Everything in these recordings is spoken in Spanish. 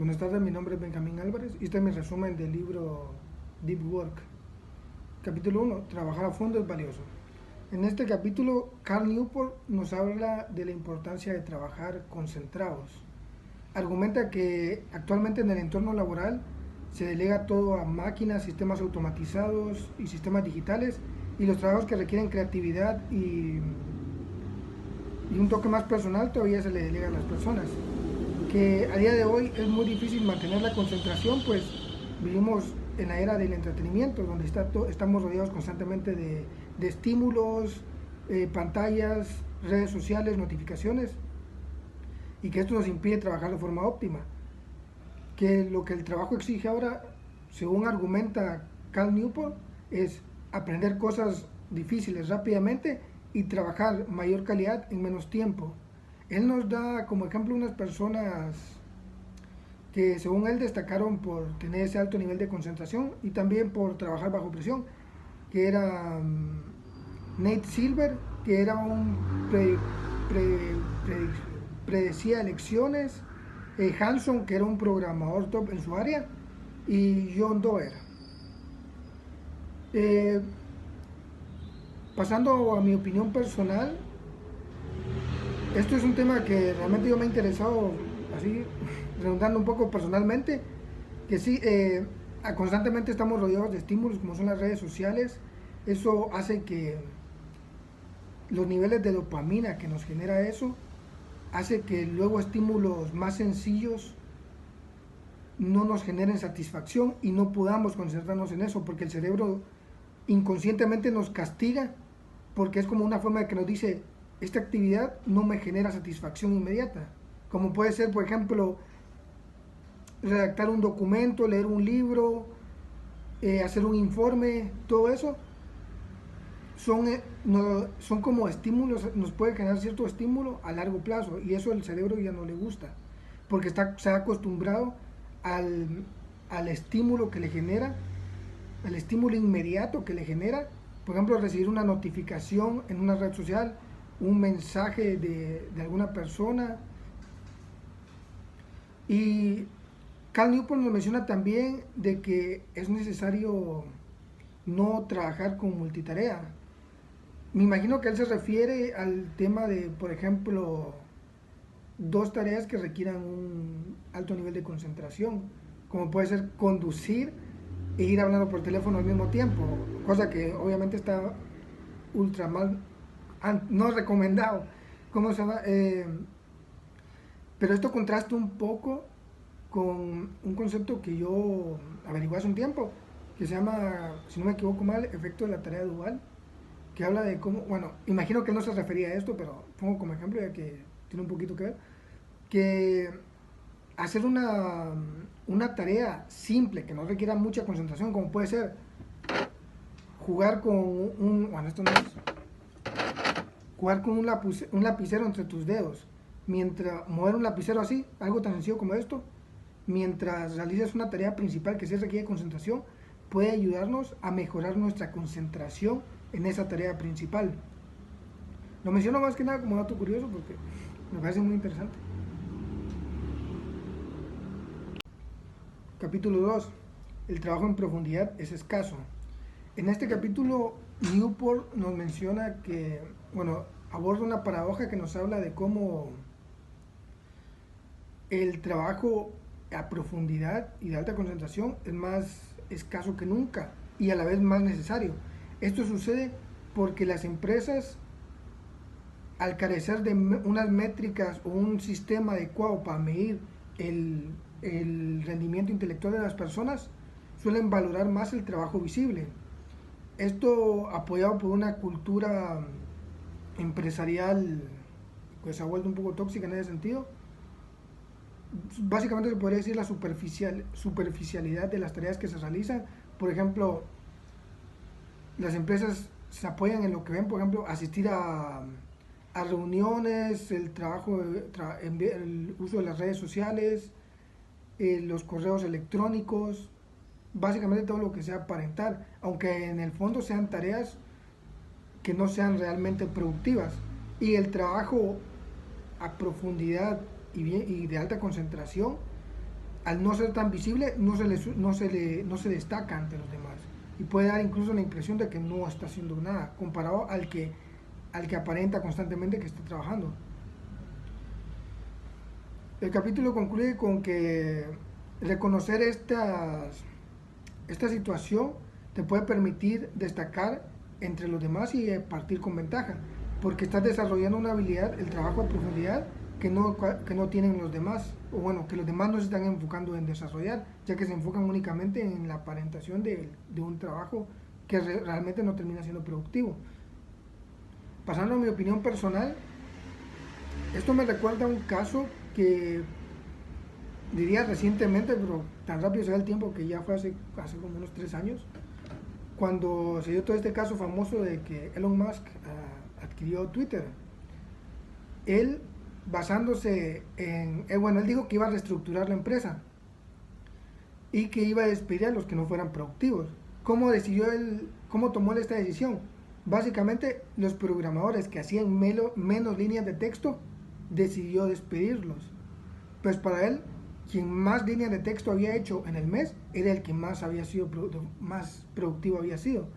Buenas tardes, mi nombre es Benjamín Álvarez y este es mi resumen del libro Deep Work. Capítulo 1. Trabajar a fondo es valioso. En este capítulo, Cal Newport nos habla de la importancia de trabajar concentrados. Argumenta que actualmente en el entorno laboral se delega todo a máquinas, sistemas automatizados y sistemas digitales, y los trabajos que requieren creatividad y un toque más personal todavía se le delega a las personas. Que a día de hoy es muy difícil mantener la concentración, pues vivimos en la era del entretenimiento, donde estamos rodeados constantemente de estímulos, pantallas, redes sociales, notificaciones, y que esto nos impide trabajar de forma óptima. Que lo que el trabajo exige ahora, según argumenta Cal Newport, es aprender cosas difíciles rápidamente y trabajar mayor calidad en menos tiempo. Él nos da como ejemplo unas personas que según él destacaron por tener ese alto nivel de concentración y también por trabajar bajo presión, que era Nate Silver, que era un pre- predecía elecciones, Hanson, que era un programador top en su área, y John Doerr. Eh, Pasando a mi opinión personal, esto es un tema que realmente yo me he interesado, así, redundando un poco personalmente, que sí, constantemente estamos rodeados de estímulos como son las redes sociales. Eso hace que los niveles de dopamina que nos genera eso, hace que luego estímulos más sencillos no nos generen satisfacción y no podamos concentrarnos en eso, porque el cerebro inconscientemente nos castiga, porque es como una forma de que nos dice, esta actividad no me genera satisfacción inmediata, como puede ser, por ejemplo, redactar un documento, leer un libro, hacer un informe. Todo eso son como estímulos, nos puede generar cierto estímulo a largo plazo, y eso al cerebro ya no le gusta, porque se ha acostumbrado al, al estímulo que le genera, al estímulo inmediato que le genera, por ejemplo, recibir una notificación en una red social, un mensaje de alguna persona. Y Cal Newport nos menciona también de que es necesario no trabajar con multitarea. Me imagino que él se refiere al tema de, por ejemplo, dos tareas que requieran un alto nivel de concentración, como puede ser conducir e ir hablando por teléfono al mismo tiempo, cosa que obviamente está ultra mal, no recomendado. ¿Cómo se llama? Pero esto contrasta un poco con un concepto que yo averigué hace un tiempo, que se llama, si no me equivoco mal, efecto de la tarea dual, que habla de cómo, bueno, imagino que no se refería a esto, pero pongo como ejemplo ya que tiene un poquito que ver, que hacer una tarea simple que no requiera mucha concentración, como puede ser jugar con bueno, esto no es, jugar con un lapicero entre tus dedos, mientras mover un lapicero así, algo tan sencillo como esto, mientras realizas una tarea principal que sí requiere concentración, puede ayudarnos a mejorar nuestra concentración en esa tarea principal. Lo menciono más que nada como dato curioso porque me parece muy interesante. Capítulo 2. El trabajo en profundidad es escaso. En este capítulo, Newport nos menciona que, bueno, aborda una paradoja que nos habla de cómo el trabajo a profundidad y de alta concentración es más escaso que nunca y a la vez más necesario. Esto sucede porque las empresas, al carecer de unas métricas o un sistema adecuado para medir el rendimiento intelectual de las personas, suelen valorar más el trabajo visible. Esto apoyado por una cultura empresarial que se ha vuelto un poco tóxica en ese sentido. Básicamente se podría decir la superficialidad de las tareas que se realizan. Por ejemplo, las empresas se apoyan en lo que ven, por ejemplo, asistir a reuniones, el trabajo, el uso de las redes sociales, los correos electrónicos, básicamente todo lo que sea aparentar, aunque en el fondo sean tareas que no sean realmente productivas. Y el trabajo a profundidad y de alta concentración al no ser tan visible, no se destaca ante los demás. Y puede dar incluso la impresión de que no está haciendo nada, comparado al que aparenta constantemente que está trabajando. El capítulo concluye con que reconocer esta situación te puede permitir destacar entre los demás y partir con ventaja, porque estás desarrollando una habilidad, el trabajo a profundidad, que no tienen los demás, o bueno, que los demás no se están enfocando en desarrollar, ya que se enfocan únicamente en la aparentación de un trabajo que realmente no termina siendo productivo. Pasando a mi opinión personal, esto me recuerda a un caso que diría recientemente, pero tan rápido se da el tiempo que ya fue hace como unos 3 años, cuando se dio todo este caso famoso de que Elon Musk adquirió Twitter. Él, basándose en, él dijo que iba a reestructurar la empresa y que iba a despedir a los que no fueran productivos. ¿Cómo tomó él esta decisión? Básicamente, los programadores que hacían menos líneas de texto, decidió despedirlos. Pues para él, quien más líneas de texto había hecho en el mes era el que más productivo había sido.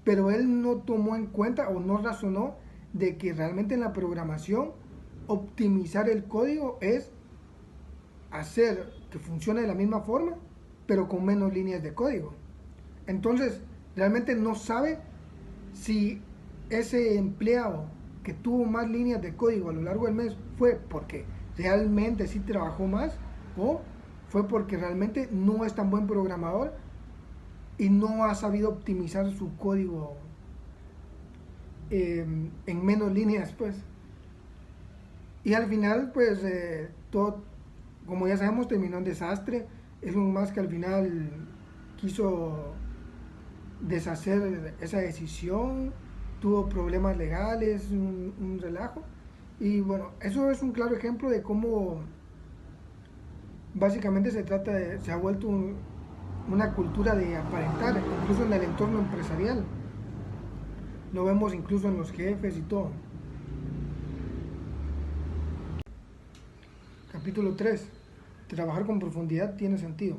Pero él no tomó en cuenta o no razonó de que realmente en la programación optimizar el código es hacer que funcione de la misma forma, pero con menos líneas de código. Entonces, realmente no sabe si ese empleado que tuvo más líneas de código a lo largo del mes fue porque realmente sí trabajó más, o fue porque realmente no es tan buen programador y no ha sabido optimizar su código en menos líneas, pues. Y al final, pues, todo, como ya sabemos, terminó en desastre. Elon Musk al final quiso deshacer esa decisión, tuvo problemas legales, un relajo. Y bueno, eso es un claro ejemplo de cómo básicamente se ha vuelto una cultura de aparentar, incluso en el entorno empresarial. Lo vemos incluso en los jefes y todo. Capítulo 3. Trabajar con profundidad tiene sentido.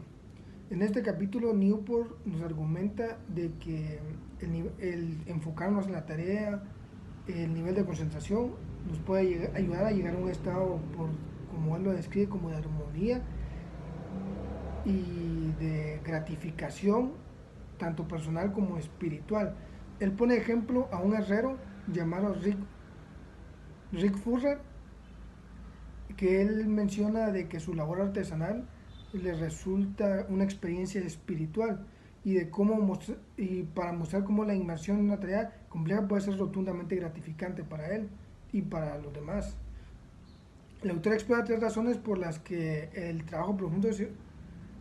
En este capítulo, Newport nos argumenta de que el enfocarnos en la tarea, el nivel de concentración, nos puede ayudar a llegar a un estado, como él lo describe, como de armonía y de gratificación, tanto personal como espiritual. Él pone ejemplo a un herrero llamado Rick Furrer, que él menciona de que su labor artesanal le resulta una experiencia espiritual y para mostrar cómo la inmersión en una tarea compleja puede ser rotundamente gratificante para él y para los demás. El autor explora 3 razones por las que el trabajo profundo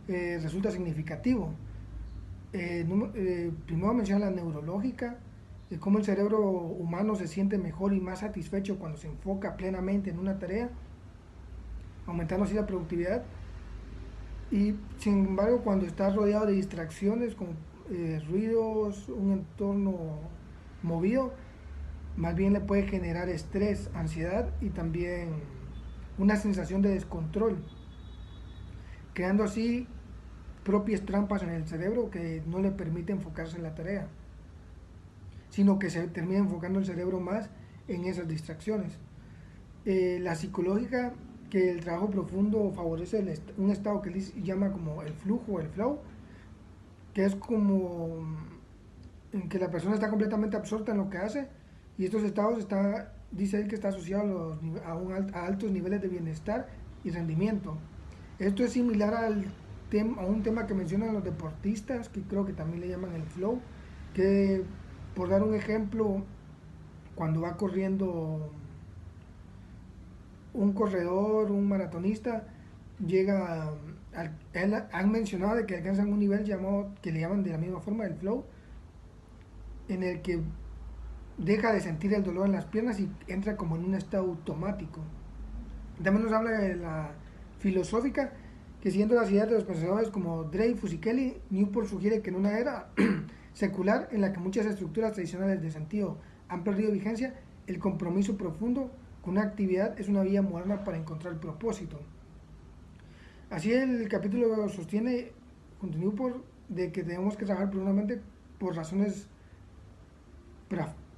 resulta significativo. Primero menciona la neurológica, de cómo el cerebro humano se siente mejor y más satisfecho cuando se enfoca plenamente en una tarea, aumentando así la productividad. Y sin embargo, cuando estás rodeado de distracciones como ruidos, un entorno movido, más bien le puede generar estrés, ansiedad y también una sensación de descontrol, creando así propias trampas en el cerebro que no le permite enfocarse en la tarea, sino que se termina enfocando el cerebro más en esas distracciones. La psicológica, que el trabajo profundo favorece un estado que él llama como el flujo, el flow, que es como en que la persona está completamente absorta en lo que hace, y estos estados dice él que está asociado a altos niveles de bienestar y rendimiento. Esto es similar a un tema que mencionan los deportistas, que creo que también le llaman el flow, que por dar un ejemplo, cuando va corriendo un corredor, un maratonista, han mencionado de que alcanzan un nivel que le llaman de la misma forma el flow, en el que deja de sentir el dolor en las piernas y entra como en un estado automático. También nos habla de la filosófica, que siguiendo las ideas de los pensadores como Dreyfus y Kelly, Newport sugiere que en una era secular en la que muchas estructuras tradicionales de sentido han perdido vigencia, el compromiso profundo con una actividad es una vía moderna para encontrar propósito. Así el capítulo sostiene junto a Newport de que debemos que trabajar profundamente por razones,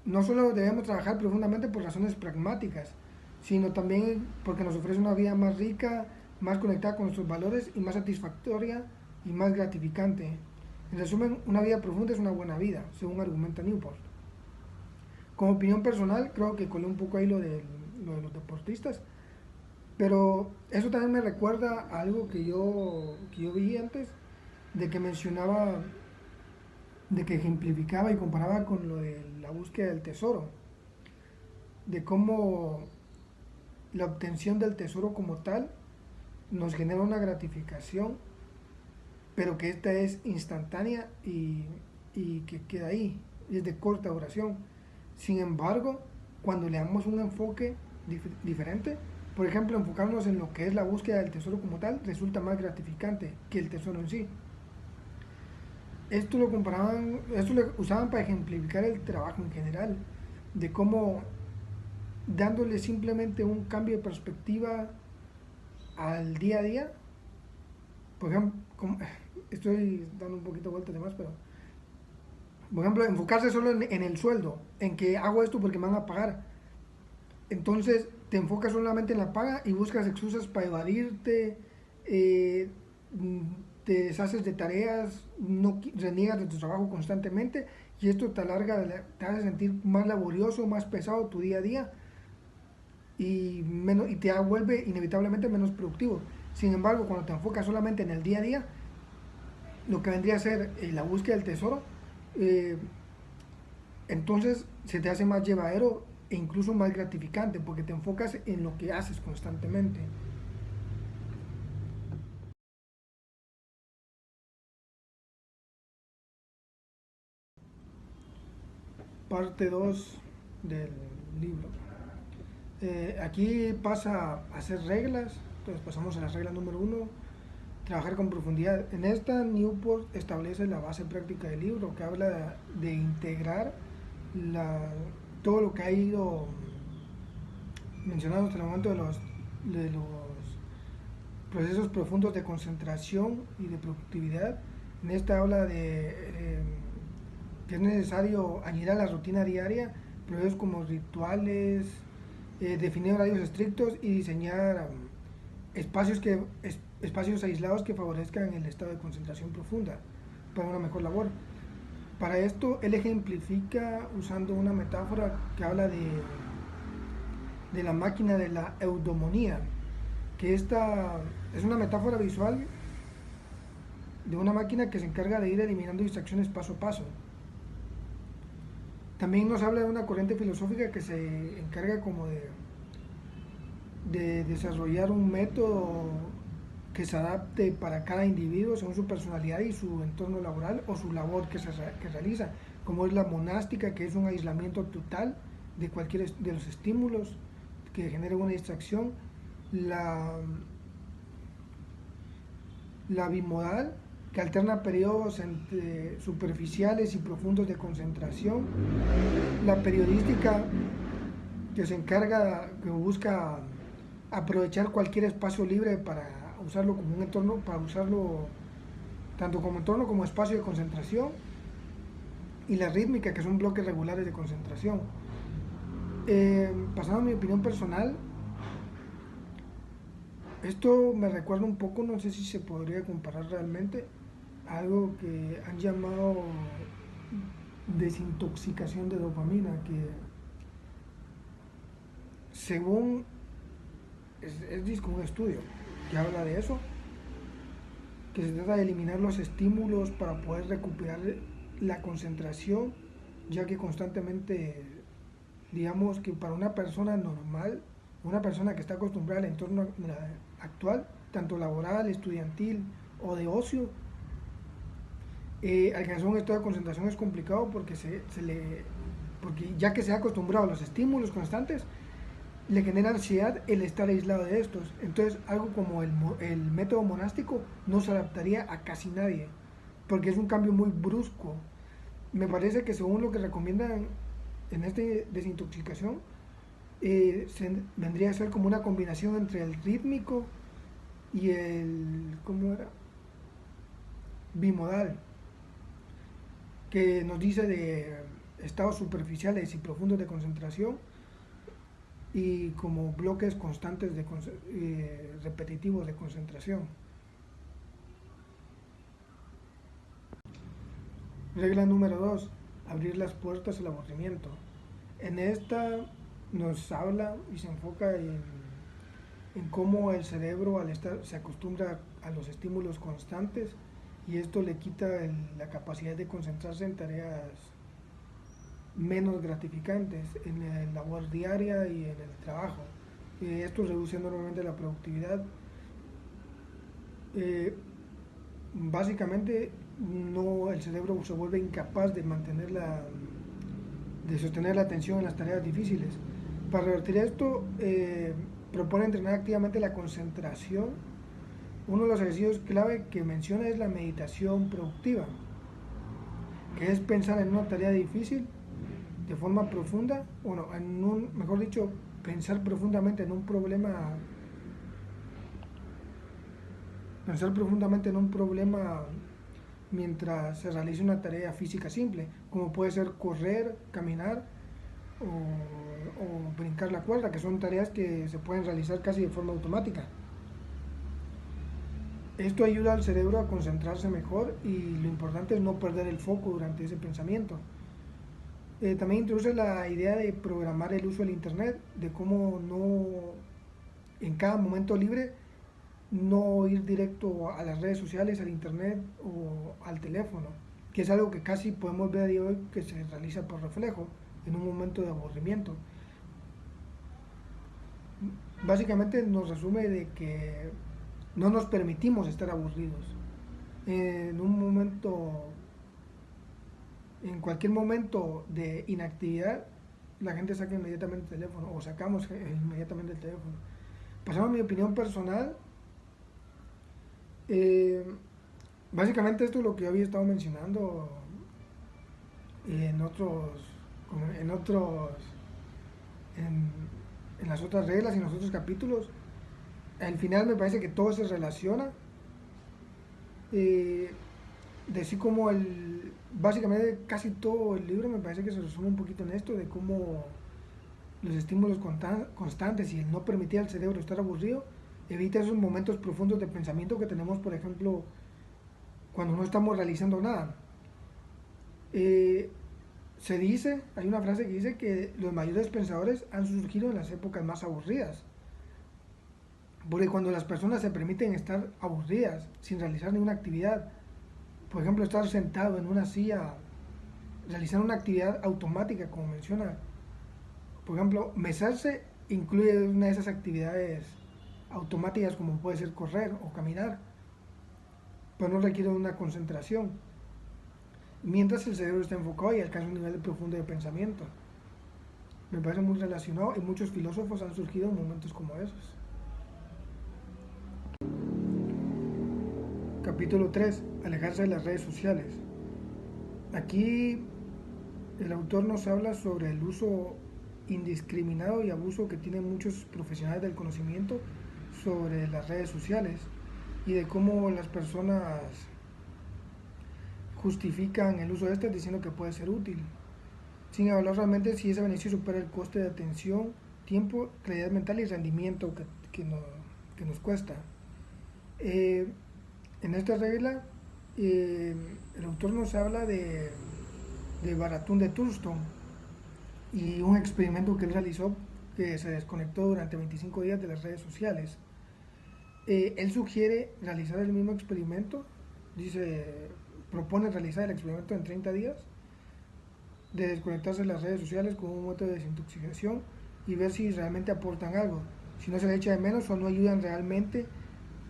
no solo debemos trabajar profundamente por razones pragmáticas, sino también porque nos ofrece una vida más rica, más conectada con nuestros valores y más satisfactoria y más gratificante. En resumen, una vida profunda es una buena vida, según argumenta Newport. Como opinión personal, creo que colé un poco ahí lo de los deportistas, pero eso también me recuerda a algo que yo vi antes, de que mencionaba, de que ejemplificaba y comparaba con lo de la búsqueda del tesoro, de cómo la obtención del tesoro como tal nos genera una gratificación, pero que esta es instantánea y que queda ahí, es de corta duración. Sin embargo, cuando le damos un enfoque diferente, por ejemplo, enfocarnos en lo que es la búsqueda del tesoro como tal, resulta más gratificante que el tesoro en sí. Esto lo usaban para ejemplificar el trabajo en general, de cómo dándole simplemente un cambio de perspectiva al día a día, por ejemplo, estoy dando un poquito de vueltas de más, pero por ejemplo, enfocarse solo en el sueldo, en que hago esto porque me van a pagar. Entonces te enfocas solamente en la paga y buscas excusas para evadirte, eh, te deshaces de tareas, no reniegas de tu trabajo constantemente y esto te alarga, te hace sentir más laborioso, más pesado tu día a día y te vuelve inevitablemente menos productivo. Sin embargo, cuando te enfocas solamente en el día a día, lo que vendría a ser la búsqueda del tesoro, eh, entonces se te hace más llevadero e incluso más gratificante porque te enfocas en lo que haces constantemente. Parte 2 del libro. Aquí pasa a hacer reglas, entonces pasamos a la regla número 1, trabajar con profundidad. En esta Newport establece la base práctica del libro que habla de integrar la, todo lo que ha ido mencionado hasta el momento de los procesos profundos de concentración y de productividad. En esta habla de que es necesario añadir a la rutina diaria procesos como rituales, definir horarios estrictos y diseñar espacios, espacios aislados que favorezcan el estado de concentración profunda para una mejor labor. Para esto, él ejemplifica usando una metáfora que habla de la máquina de la eudomonía, que esta es una metáfora visual de una máquina que se encarga de ir eliminando distracciones paso a paso. También nos habla de una corriente filosófica que se encarga como de desarrollar un método que se adapte para cada individuo según su personalidad y su entorno laboral o su labor que realiza, como es la monástica, que es un aislamiento total de cualquier de los estímulos que genere una distracción, la, la bimodal, que alterna periodos entre superficiales y profundos de concentración, la periodística, que se encarga, que busca aprovechar cualquier espacio libre para usarlo como un entorno, para usarlo tanto como entorno como espacio de concentración, y la rítmica, que son bloques regulares de concentración. Pasando a mi opinión personal, esto me recuerda un poco, no sé si se podría comparar realmente, a algo que han llamado desintoxicación de dopamina, que según es un estudio que habla de eso, que se trata de eliminar los estímulos para poder recuperar la concentración, ya que constantemente, digamos que para una persona normal, una persona que está acostumbrada al entorno actual, tanto laboral, estudiantil o de ocio, alcanzar un estado de concentración es complicado porque ya que se ha acostumbrado a los estímulos constantes, le genera ansiedad el estar aislado de estos. Entonces, algo como el método monástico no se adaptaría a casi nadie, porque es un cambio muy brusco. Me parece que según lo que recomiendan en esta desintoxicación, vendría a ser como una combinación entre el rítmico y el, ¿cómo era? Bimodal, que nos dice de estados superficiales y profundos de concentración y como bloques constantes de repetitivos de concentración. Regla número 2: abrir las puertas al aburrimiento. En esta nos habla y se enfoca en cómo el cerebro al estar, se acostumbra a los estímulos constantes y esto le quita la capacidad de concentrarse en tareas menos gratificantes en la labor diaria y en el trabajo. Esto reduce enormemente la productividad. Eh, Básicamente no, el cerebro se vuelve incapaz de de sostener la atención en las tareas difíciles. Para revertir esto, propone entrenar activamente la concentración. Uno de los ejercicios clave que menciona es la meditación productiva, que es pensar en una tarea difícil de forma profunda, bueno, mejor dicho, pensar profundamente en un problema mientras se realiza una tarea física simple, como puede ser correr, caminar o brincar la cuerda, que son tareas que se pueden realizar casi de forma automática. Esto ayuda al cerebro a concentrarse mejor y lo importante es no perder el foco durante ese pensamiento. También introduce la idea de programar el uso del Internet, de cómo no en cada momento libre no ir directo a las redes sociales, al Internet o al teléfono, que es algo que casi podemos ver a día de hoy que se realiza por reflejo en un momento de aburrimiento. Básicamente nos resume de que no nos permitimos estar aburridos. En un momento, en cualquier momento de inactividad, la gente saca inmediatamente el teléfono o sacamos inmediatamente el teléfono. Pasando a mi opinión personal, eh, básicamente esto es lo que yo había estado mencionando en otros, en otros, en, en las otras reglas y en los otros capítulos. Al final me parece que todo se relaciona. Eh, de así como básicamente casi todo el libro me parece que se resume un poquito en esto, de cómo los estímulos constantes y el no permitir al cerebro estar aburrido evita esos momentos profundos de pensamiento que tenemos, por ejemplo, cuando no estamos realizando nada. Eh, Se dice, hay una frase que dice que los mayores pensadores han surgido en las épocas más aburridas. Porque cuando las personas se permiten estar aburridas, sin realizar ninguna actividad, por ejemplo, estar sentado en una silla, realizar una actividad automática, como menciona, por ejemplo, mesarse incluye una de esas actividades automáticas como puede ser correr o caminar, pero no requiere una concentración, mientras el cerebro está enfocado y alcanza un nivel profundo de pensamiento. Me parece muy relacionado y muchos filósofos han surgido en momentos como esos. Capítulo 3: alejarse de las redes sociales. Aquí el autor nos habla sobre el uso indiscriminado y abuso que tienen muchos profesionales del conocimiento sobre las redes sociales y de cómo las personas justifican el uso de estas diciendo que puede ser útil, sin hablar realmente si ese beneficio supera el coste de atención, tiempo, claridad mental y rendimiento que nos cuesta. Eh, en esta regla, el autor nos habla de Baratún de Thurston y un experimento que él realizó que se desconectó durante 25 días de las redes sociales. Él sugiere realizar el mismo experimento, propone realizar el experimento en 30 días, de desconectarse de las redes sociales con un método de desintoxicación y ver si realmente aportan algo, si no se le echa de menos o no ayudan realmente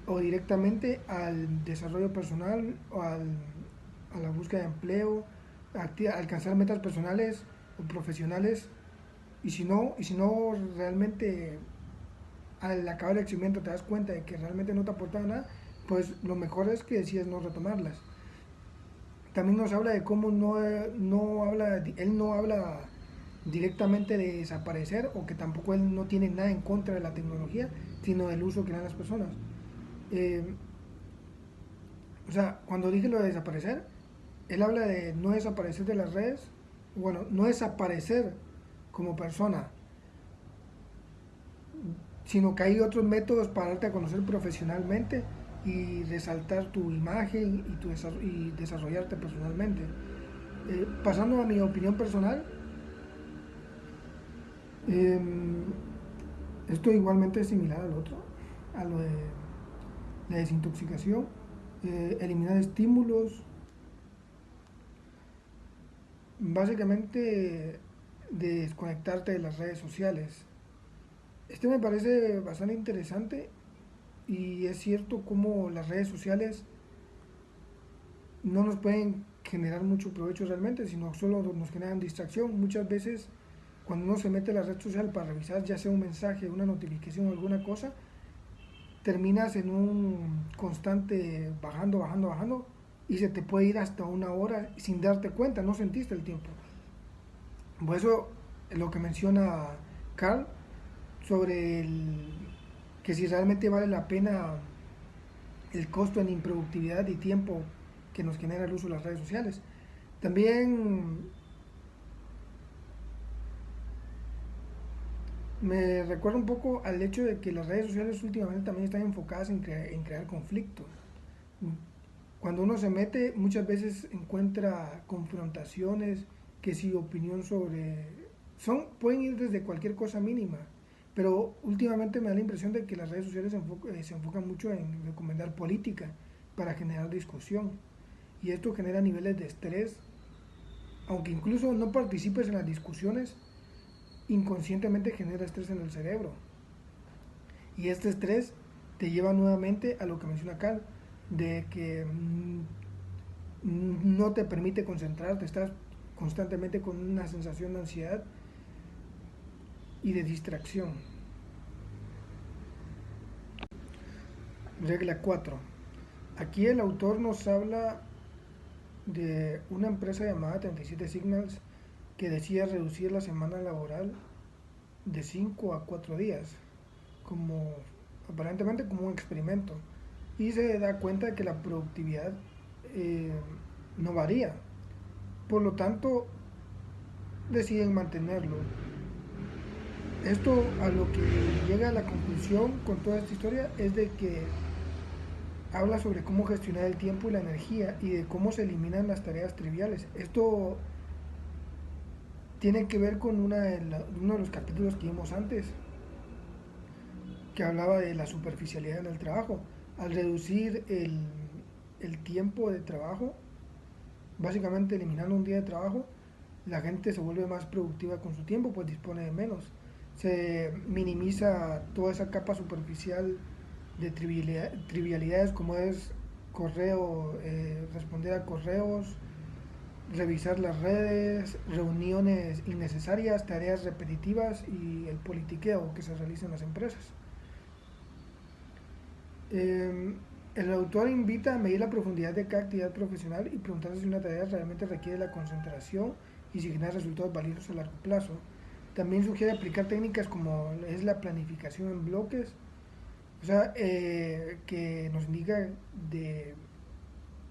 o directamente al desarrollo personal o a la búsqueda de empleo, a alcanzar metas personales o profesionales, y si no realmente al acabar el experimento te das cuenta de que realmente no te aportan nada, pues lo mejor es que decidas no retomarlas. También nos habla de cómo él no habla directamente de desaparecer o que tampoco él no tiene nada en contra de la tecnología, sino del uso que dan las personas. Eh, o sea, cuando dije lo de desaparecer, él habla de no desaparecer de las redes, bueno, no desaparecer como persona, sino que hay otros métodos para darte a conocer profesionalmente y resaltar tu imagen y desarrollarte personalmente. Pasando a mi opinión personal, eh, esto igualmente es similar al otro, a lo de la desintoxicación, eliminar estímulos, básicamente desconectarte de las redes sociales. Este me parece bastante interesante y es cierto como las redes sociales no nos pueden generar mucho provecho realmente, sino solo nos generan distracción. Muchas veces cuando uno se mete a la red social para revisar ya sea un mensaje, una notificación o alguna cosa, terminas en un constante bajando, bajando, bajando y se te puede ir hasta una hora sin darte cuenta, no sentiste el tiempo. Por eso lo que menciona Carl sobre que si realmente vale la pena el costo en improductividad y tiempo que nos genera el uso de las redes sociales. También me recuerda un poco al hecho de que las redes sociales últimamente también están enfocadas en crear conflicto. Cuando uno se mete, muchas veces encuentra confrontaciones, que si opinión sobre... pueden ir desde cualquier cosa mínima, pero últimamente me da la impresión de que las redes sociales se enfocan mucho en recomendar política para generar discusión. Y esto genera niveles de estrés, aunque incluso no participes en las discusiones, inconscientemente genera estrés en el cerebro. Y este estrés te lleva nuevamente a lo que menciona acá, de que no te permite concentrarte, estás constantemente con una sensación de ansiedad y de distracción. Regla 4. Aquí el autor nos habla de una empresa llamada 37 Signals que decía reducir la semana laboral de 5 a 4 días, como aparentemente como un experimento, y se da cuenta de que la productividad eh, no varía, por lo tanto deciden mantenerlo. Esto a lo que llega a la conclusión con toda esta historia es de que habla sobre cómo gestionar el tiempo y la energía y de cómo se eliminan las tareas triviales. Esto tiene que ver con uno de los capítulos que vimos antes, que hablaba de la superficialidad en el trabajo. Al reducir el tiempo de trabajo, básicamente eliminando un día de trabajo, la gente se vuelve más productiva con su tiempo, pues dispone de menos. Se minimiza toda esa capa superficial de trivialidades como es correo, responder a correos, revisar las redes, reuniones innecesarias, tareas repetitivas y el politiqueo que se realiza en las empresas. Eh, el autor invita a medir la profundidad de cada actividad profesional y preguntarse si una tarea realmente requiere la concentración y si genera resultados valiosos a largo plazo. También sugiere aplicar técnicas como es la planificación en bloques, o sea, que nos indica de,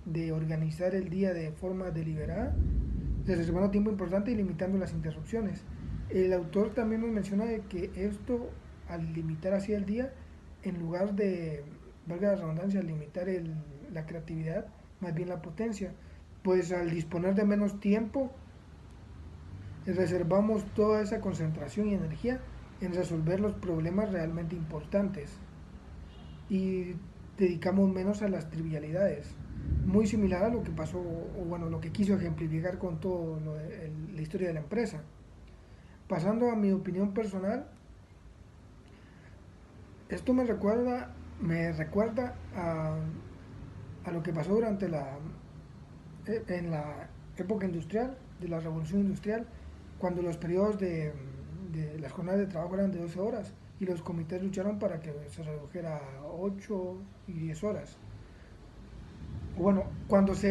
de organizar el día de forma deliberada, reservando tiempo importante y limitando las interrupciones. El autor también nos menciona de que esto, al limitar así el día, en lugar de, valga la redundancia, limitar la creatividad, más bien la potencia, pues al disponer de menos tiempo, reservamos toda esa concentración y energía en resolver los problemas realmente importantes y dedicamos menos a las trivialidades. Muy similar a lo que pasó, o bueno, lo que quiso ejemplificar con todo la historia de la empresa. Pasando a mi opinión personal, esto me recuerda a lo que pasó en la época industrial, de la revolución industrial, cuando los periodos de las jornadas de trabajo eran de 12 horas y los comités lucharon para que se redujera a 8 y 10 horas. Bueno,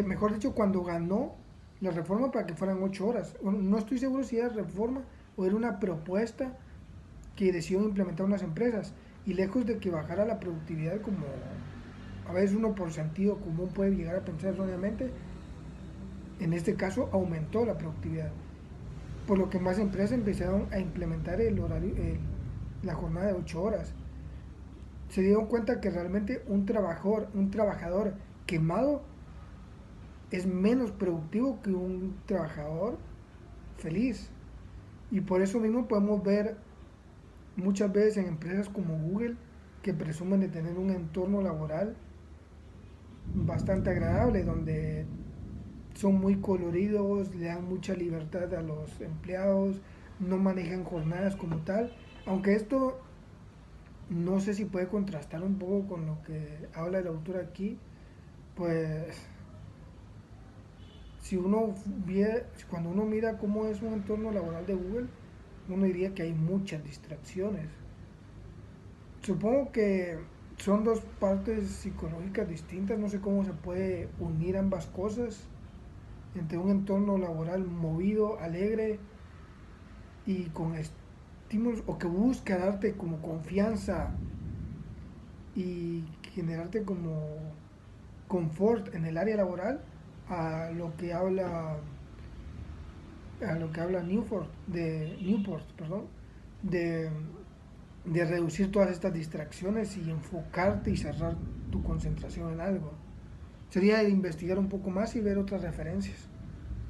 mejor dicho, cuando ganó la reforma para que fueran 8 horas. Bueno, no estoy seguro si era reforma o era una propuesta que decidieron implementar unas empresas. Y lejos de que bajara la productividad a veces uno por sentido común puede llegar a pensar erróneamente, en este caso aumentó la productividad, por lo que más empresas empezaron a implementar el horario, la jornada de 8 horas. Se dieron cuenta que realmente un trabajador quemado es menos productivo que un trabajador feliz. Y por eso mismo podemos ver muchas veces en empresas como Google que presumen de tener un entorno laboral bastante agradable, donde son muy coloridos, le dan mucha libertad a los empleados, no manejan jornadas como tal, aunque esto no sé si puede contrastar un poco con lo que habla el autor aquí, pues si uno cuando uno mira cómo es un entorno laboral de Google, uno diría que hay muchas distracciones. Supongo que son dos partes psicológicas distintas, no sé cómo se puede unir ambas cosas entre un entorno laboral movido, alegre y con estímulos o que busca darte como confianza y generarte como confort en el área laboral a lo que habla Newport, perdón, de, de reducir todas estas distracciones y enfocarte y cerrar tu concentración en algo. Sería de investigar un poco más y ver otras referencias.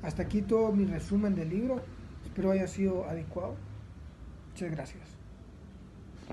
Hasta aquí todo mi resumen del libro. Espero haya sido adecuado. Muchas gracias.